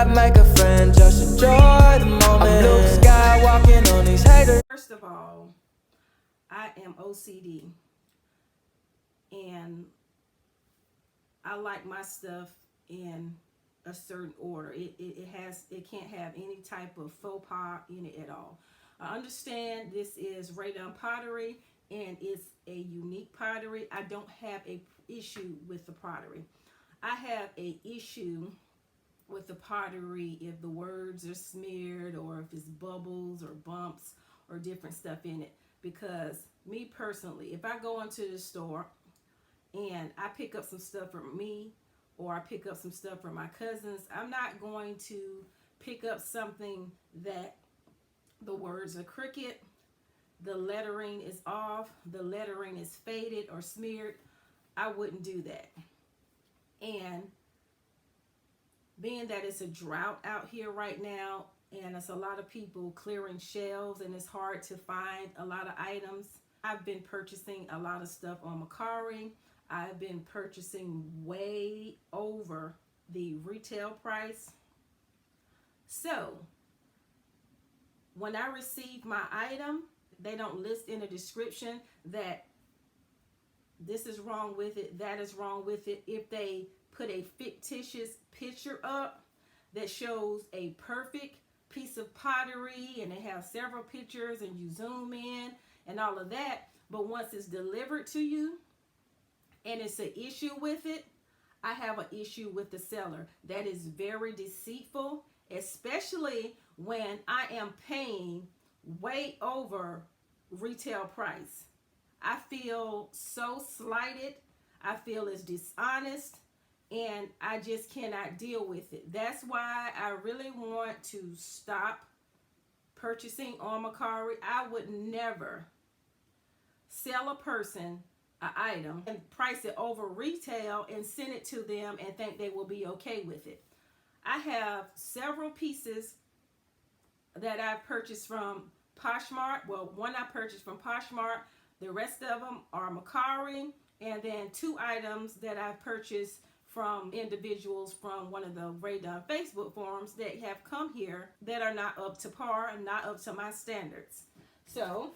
vibe, make a friend, just enjoy the moment. I'm blue sky walking on these haters. First of all, I am OCD, and I like my stuff in a certain order. It can't have any type of faux pas in it at all. I understand this is Rae Dunn pottery, and it's a unique pottery. I don't have a issue with the pottery. I have a issue with the pottery if the words are smeared, or if it's bubbles or bumps or different stuff in it. Because me personally, if I go into the store and I pick up some stuff for me, or I pick up some stuff for my cousins, I'm not going to pick up something that the words are crooked, the lettering is off, the lettering is faded or smeared. I wouldn't do that. And being that it's a drought out here right now, and it's a lot of people clearing shelves, and it's hard to find a lot of items, I've been purchasing a lot of stuff on Mercari. I've been purchasing way over the retail price. So when I receive my item, they don't list in the description that this is wrong with it, that is wrong with it. If they put a fictitious picture up that shows a perfect piece of pottery, and they have several pictures, and you zoom in and all of that, but once it's delivered to you and it's an issue with it, I have an issue with the seller. That is very deceitful, especially when I am paying way over retail price. I feel so slighted. I feel it's dishonest, and I just cannot deal with it. That's why I really want to stop purchasing on Mercari. I would never sell a person an item and price it over retail and send it to them and think they will be okay with it. I have several pieces that I've purchased from Poshmark. Well, one I purchased from Poshmark. The rest of them are Mercari. And then 2 items that I've purchased from individuals from one of the Rae Dunn Facebook forums that have come here that are not up to par and not up to my standards. So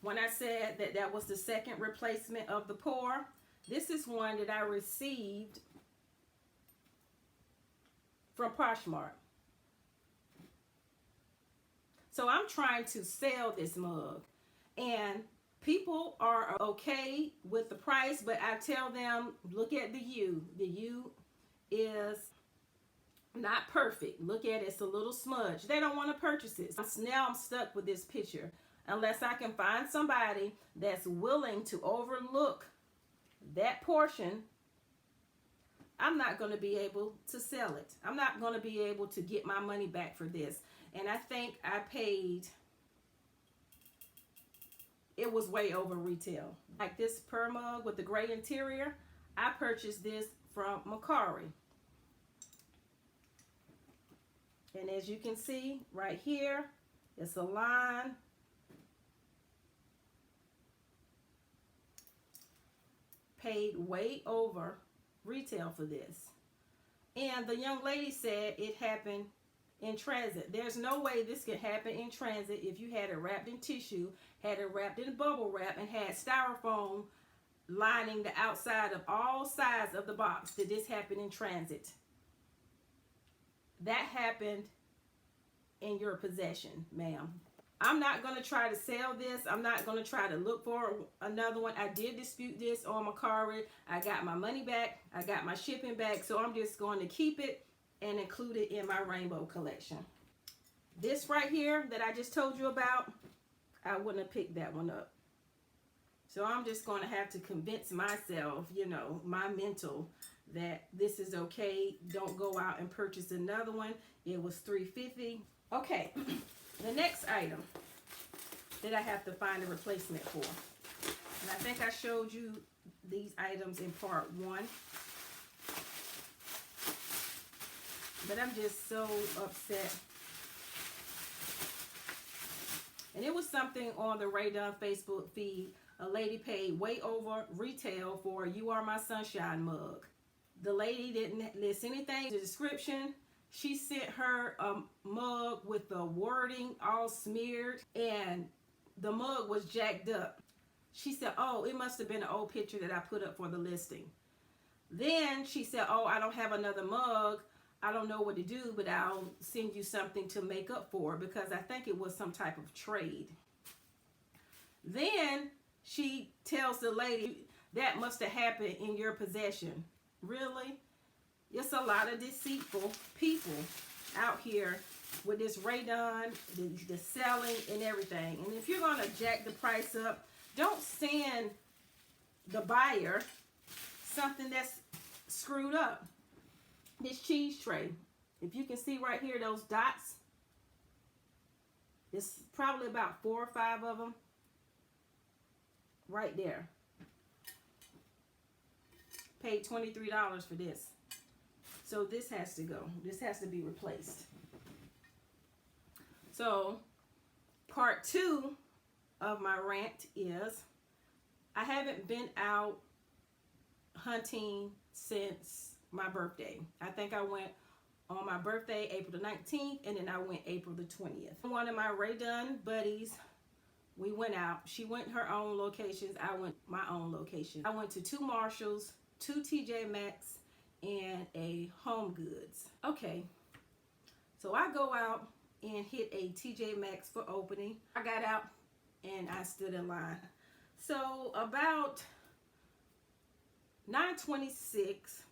when I said that that was the second replacement of the pour, this is one that I received from Poshmark. So I'm trying to sell this mug, and people are okay with the price, but I tell them, look at the U. The U is not perfect. Look at it, it's a little smudge. They don't want to purchase it. Now I'm stuck with this picture. Unless I can find somebody that's willing to overlook that portion, I'm not going to be able to sell it. I'm not going to be able to get my money back for this. And I think I paid, it was way over retail. Like this pearl mug with the gray interior, I purchased this from Mercari. And as you can see right here, it's a line. Paid way over retail for this. And the young lady said it happened in transit. There's no way this could happen in transit if you had it wrapped in tissue, had it wrapped in bubble wrap, and had styrofoam lining the outside of all sides of the box. Did this happen in transit? That happened in your possession, ma'am. I'm not going to try to sell this. I'm not going to try to look for another one. I did dispute this on Mercari. I got my money back. I got my shipping back. So I'm just going to keep it and include it in my rainbow collection. This right here that I just told you about, I wouldn't have picked that one up. So I'm just going to have to convince myself, you know, my mental, that this is okay. Don't go out and purchase another one. It was $3.50. Okay. The next item that I have to find a replacement for, and I think I showed you these items in part 1, but I'm just so upset. And it was something on the Rae Dunn Facebook feed. A lady paid way over retail for a You Are My Sunshine mug. The lady didn't list anything in the description She sent her a mug with the wording all smeared, and the mug was jacked up. She said, oh, it must have been an old picture that I put up for the listing. Then she said, oh, I don't have another mug. I don't know what to do, but I'll send you something to make up for, because I think it was some type of trade. Then she tells the lady, that must have happened in your possession. Really? It's a lot of deceitful people out here with this Rae Dunn, the selling and everything. And if you're going to jack the price up, don't send the buyer something that's screwed up. This cheese tray, if you can see right here, those dots, it's probably about 4 or 5 of them right there. Paid $23 for this. So this has to go. This has to be replaced. So part 2 of my rant is, I haven't been out hunting since my birthday. I think I went on my birthday, April the 19th, and then I went April the 20th. One of my Rae Dunn buddies, we went out. She went her own locations. I went my own location. I went to 2 Marshalls, 2 TJ Maxx, and a Home Goods. Okay, so I go out and hit a TJ Maxx for opening. I got out and I stood in line. So about 9:26,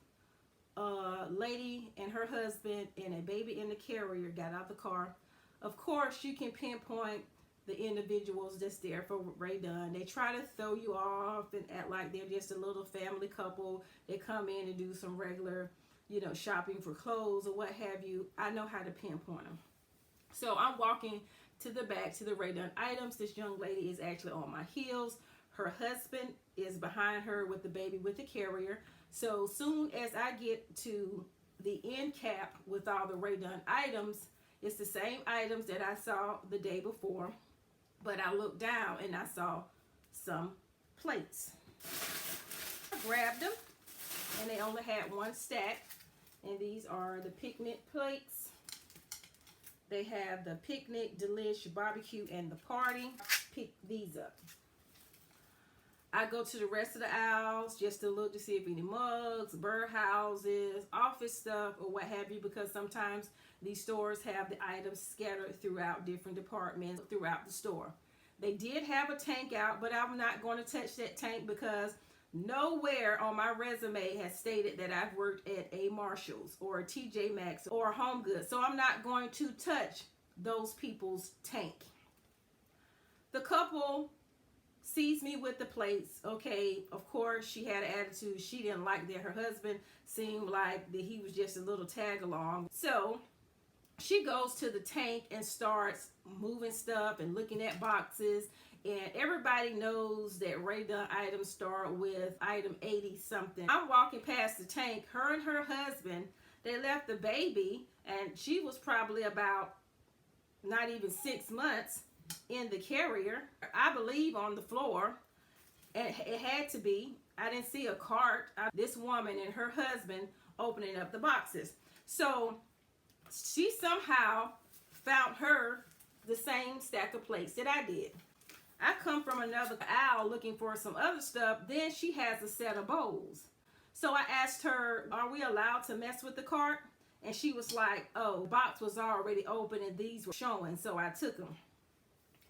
a lady and her husband and a baby in the carrier got out the car. Of course, you can pinpoint the individuals that's there for Rae Dunn. They try to throw you off and act like they're just a little family couple. They come in and do some regular, shopping for clothes or what have you. I know how to pinpoint them. So I'm walking to the back to the Rae Dunn items. This young lady is actually on my heels. Her husband is behind her with the baby with the carrier. So soon as I get to the end cap with all the Rae Dunn items, it's the same items that I saw the day before, but I looked down and I saw some plates. I grabbed them, and they only had 1 stack, and these are the picnic plates. They have the picnic, delish, barbecue, and the party. Pick these up. I go to the rest of the aisles just to look to see if any mugs, birdhouses, office stuff, or what have you, because sometimes these stores have the items scattered throughout different departments throughout the store. They did have a tank out, but I'm not going to touch that tank because nowhere on my resume has stated that I've worked at a Marshalls or a TJ Maxx or a Home Goods. So I'm not going to touch those people's tank. The couple sees me with the plates. Okay, of course, she had an attitude. She didn't like that her husband seemed like that he was just a little tag along. So she goes to the tank and starts moving stuff and looking at boxes. And everybody knows that Rae Dunn items start with item 80 something. I'm walking past the tank. Her and her husband, they left the baby, and she was probably about not even 6 months in the carrier, I believe, on the floor. And it had to be. I didn't see a cart. This woman and her husband opening up the boxes. So she somehow found her the same stack of plates that I did. I come from another aisle looking for some other stuff. Then she has a set of bowls. So I asked her, are we allowed to mess with the cart? And she was like, oh, the box was already open and these were showing, so I took them.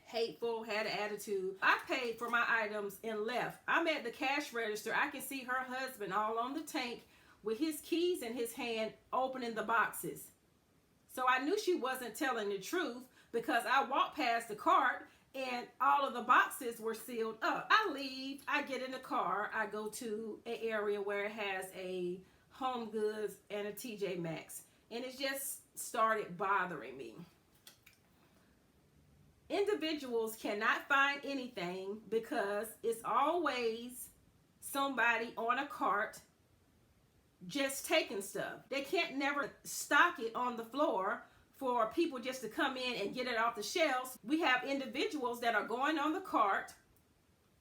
Hateful, had an attitude. I paid for my items and left. I'm at the cash register. I can see her husband all on the tank with his keys in his hand opening the boxes. So I knew she wasn't telling the truth because I walked past the cart and all of the boxes were sealed up. I leave, I get in the car, I go to an area where it has a Home Goods and a TJ Maxx, and it just started bothering me. Individuals cannot find anything because it's always somebody on a cart just taking stuff. They can't never stock it on the floor for people just to come in and get it off the shelves. We have individuals that are going on the cart,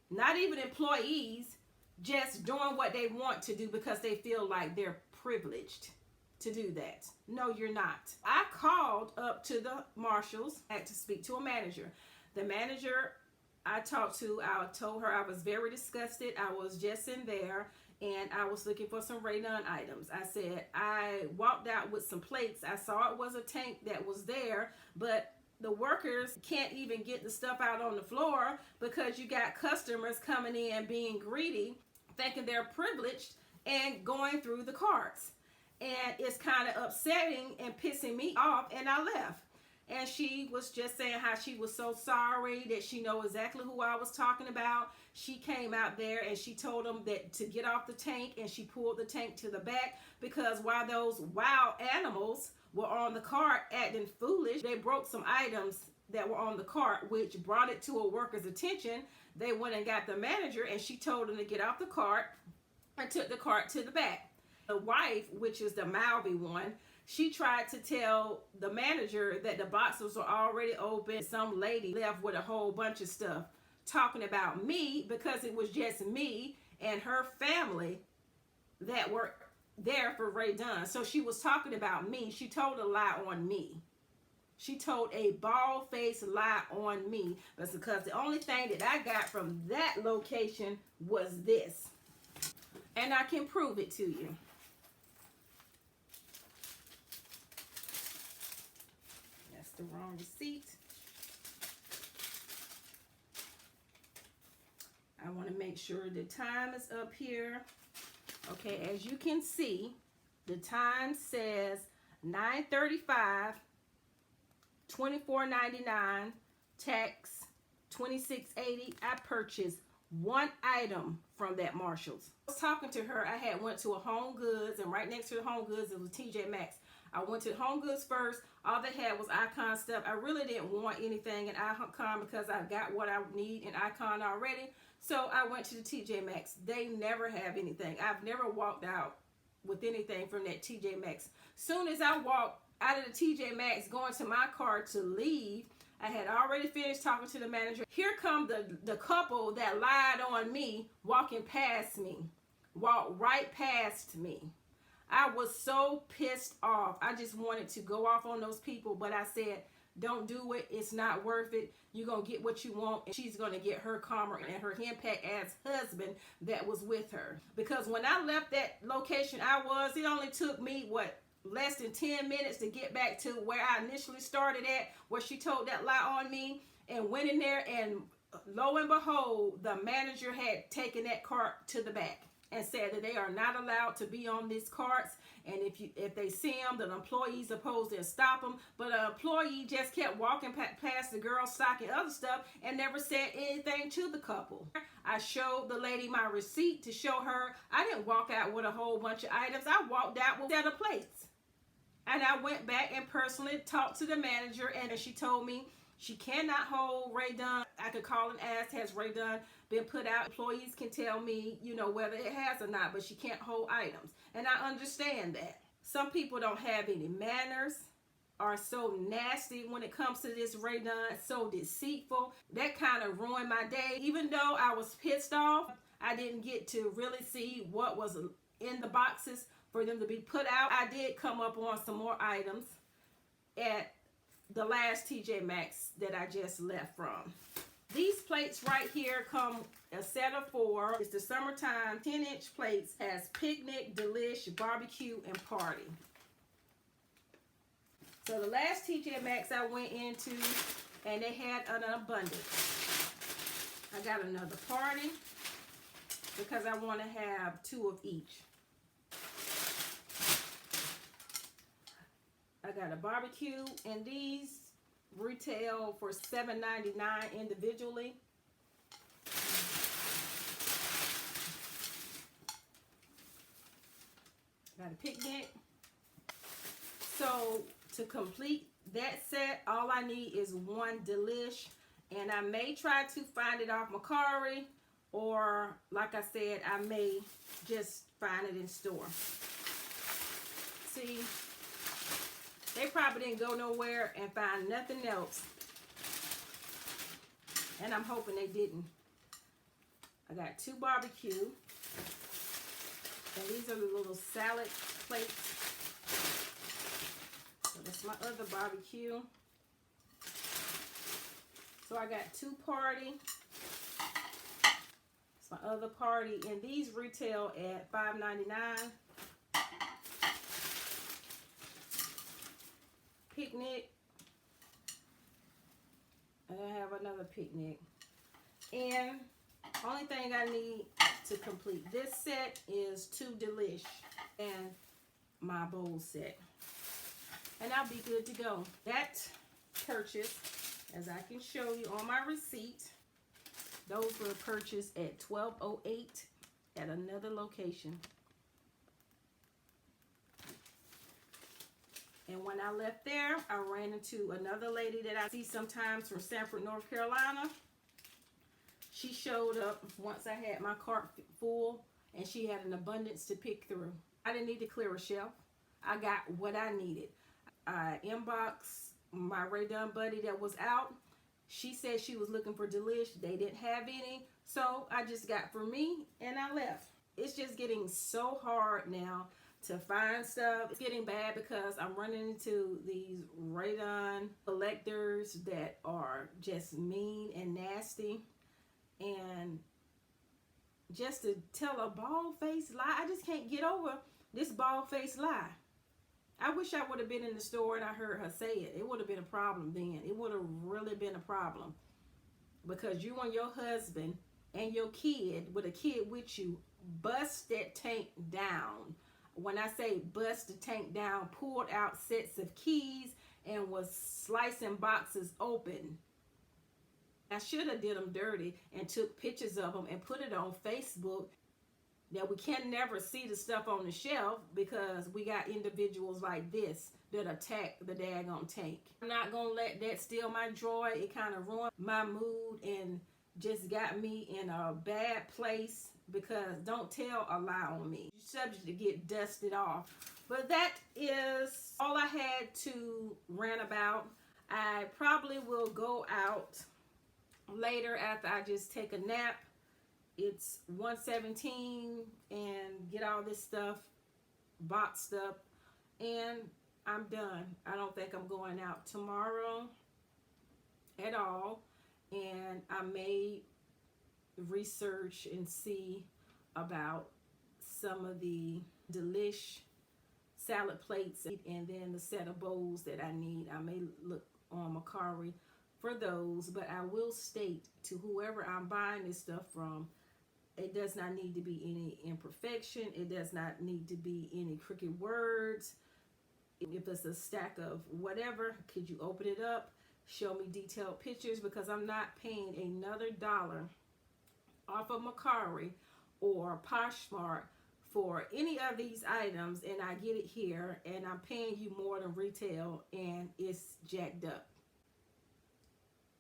not even employees, just doing what they want to do because they feel like they're privileged. to do that. No, you're not. I called up to the Marshalls, had to speak to a manager. The manager I talked to, I told her I was very disgusted. I was just in there and I was looking for some Rae Dunn items. I said, I walked out with some plates. I saw it was a tank that was there, but the workers can't even get the stuff out on the floor because you got customers coming in being greedy, thinking they're privileged and going through the carts. And it's kind of upsetting and pissing me off, and I left. And she was just saying how she was so sorry, that she know exactly who I was talking about. She came out there and she told them that to get off the tank, and she pulled the tank to the back because while those wild animals were on the cart acting foolish, they broke some items that were on the cart, which brought it to a worker's attention. They went and got the manager, and she told them to get off the cart and took the cart to the back. The wife, which is the mouthy one, she tried to tell the manager that the boxes were already open. Some lady left with a whole bunch of stuff talking about me because it was just me and her family that were there for Rae Dunn. So she was talking about me. She told a lie on me. She told a bald-faced lie on me. That's because the only thing that I got from that location was this. And I can prove it to you. That's the wrong receipt. I want to make sure the time is up here. Okay, as you can see, the time says 9:35, $24.99, tax $26.80. I purchased one item from that Marshalls. I was talking to her. I had went to a Home Goods, and right next to the Home Goods it was TJ Maxx. I went to Home Goods first. All they had was Icon stuff. I really didn't want anything in Icon because I got what I need in Icon already. So I went to the TJ Maxx. They never have anything. I've never walked out with anything from that TJ Maxx. Soon as I walked out of the TJ Maxx going to my car to leave, I had already finished talking to the manager. Here come the couple that lied on me walking past me. Walked right past me. I was so pissed off. I just wanted to go off on those people, but I said, don't do it. It's not worth it. You're going to get what you want, and she's going to get her karma and her henpecked ass husband that was with her. Because when I left that location it only took me, less than 10 minutes to get back to where I initially started at, where she told that lie on me, and went in there, and lo and behold, the manager had taken that cart to the back and said that they are not allowed to be on these carts, and if they see them, the employee's supposed to stop them. But an employee just kept walking past the girl stocking other stuff and never said anything to the couple. I showed the lady my receipt to show her I didn't walk out with a whole bunch of items. I walked out with a set of plates. And I went back and personally talked to the manager, and she told me she cannot hold Rae Dunn. I could call and ask, has Rae Dunn been put out? Employees can tell me, whether it has or not, but she can't hold items. And I understand that. Some people don't have any manners, are so nasty when it comes to this Rae Dunn, so deceitful. That kind of ruined my day. Even though I was pissed off, I didn't get to really see what was in the boxes for them to be put out. I did come up on some more items at the last TJ Maxx that I just left from. These plates right here come a set of 4. It's the summertime 10-inch plates. Has picnic, delish, barbecue, and party. So the last TJ Maxx I went into, and they had an abundance. I got another party because I want to have 2 of each. I got a barbecue, and these retail for $7.99 individually. Got a picnic. So to complete that set, all I need is 1 delish, and I may try to find it off Mercari, or like I said, I may just find it in store. See, they probably didn't go nowhere and find nothing else. And I'm hoping they didn't. I got 2 barbecue. And these are the little salad plates. my other barbecue. So I got 2 party. It's my other party, and these retail at $5.99. Picnic. And I have another picnic. And only thing I need to complete this set is 2 delish and my bowl set. And I'll be good to go. That purchase, as I can show you on my receipt, those were purchased at 12:08 at another location. And when I left there, I ran into another lady that I see sometimes from Sanford, North Carolina. She showed up once I had my cart full, and she had an abundance to pick through. I didn't need to clear a shelf. I got what I needed. I inboxed my Rae Dunn buddy that was out. She said she was looking for delish. They didn't have any. So I just got for me and I left. It's just getting so hard now to find stuff. It's getting bad because I'm running into these Rae Dunn collectors that are just mean and nasty. And just to tell a bald-faced lie, I just can't get over this bald-faced lie. I wish I would have been in the store and I heard her say it. It would have been a problem then. It would have really been a problem. Because you and your husband and your kid, with a kid with you, bust that tank down. When I say bust the tank down, pulled out sets of keys and was slicing boxes open. I should have did them dirty and took pictures of them and put it on Facebook. Now, we can never see the stuff on the shelf because we got individuals like this that attack the daggone tank. I'm not going to let that steal my joy. It kind of ruined my mood and just got me in a bad place because don't tell a lie on me. You're subject to get dusted off. But that is all I had to rant about. I probably will go out later after I just take a nap. It's 1:17 and get all this stuff boxed up and I'm done. I don't think I'm going out tomorrow at all, and I may research and see about some of the delish salad plates and then the set of bowls that I need. I may look on Mercari for those, but I will state to whoever I'm buying this stuff from, it does not need to be any imperfection. It does not need to be any crooked words. If it's a stack of whatever, could you open it up? Show me detailed pictures, because I'm not paying another $1 off of Mercari or Poshmark for any of these items, and I get it here and I'm paying you more than retail and it's jacked up.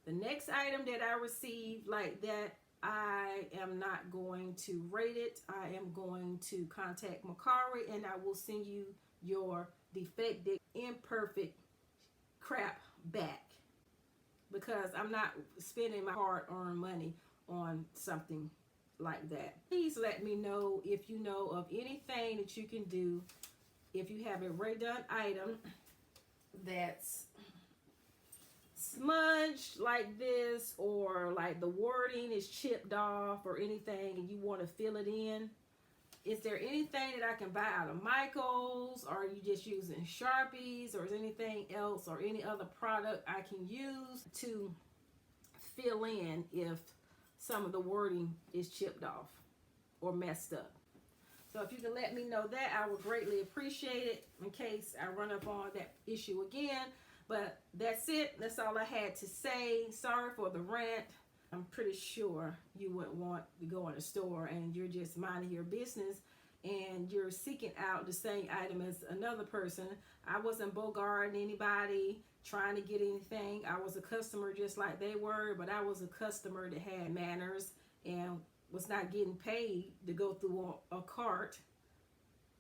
The next item that I received like that, I am not going to rate it. I am going to contact Mercari and I will send you your defective, imperfect crap back, because I'm not spending my hard-earned money on something like that. Please let me know if you know of anything that you can do if you have a Rae Dunn item that's smudged like this, or like the wording is chipped off or anything, and you want to fill it in. Is there anything that I can buy out of Michael's, or are you just using Sharpies, or is anything else or any other product I can use to fill in if some of the wording is chipped off or messed up? So if you can let me know that, I would greatly appreciate it in case I run up on that issue again. But that's it. That's all I had to say. Sorry for the rant. I'm pretty sure you wouldn't want to go in a store and you're just minding your business and you're seeking out the same item as another person. I wasn't bogarting anybody, trying to get anything. I was a customer just like they were, but I was a customer that had manners and was not getting paid to go through a cart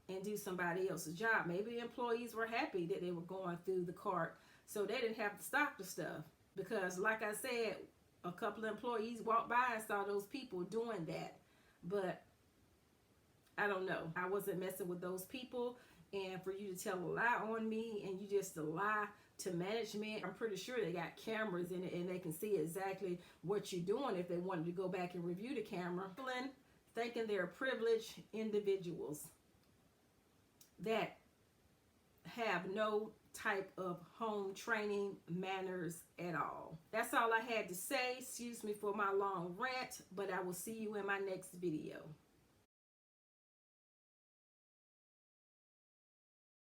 and do somebody else's job. Maybe employees were happy that they were going through the cart so they didn't have to stock the stuff. Because like I said, a couple of employees walked by and saw those people doing that. But I don't know. I wasn't messing with those people. and for you to tell a lie on me, and you just a lie to management. I'm pretty sure they got cameras in it and they can see exactly what you're doing if they wanted to go back and review the camera. Thinking they're privileged individuals that have no type of home training manners at all. That's all I had to say. Excuse me for my long rant, but I will see you in my next video.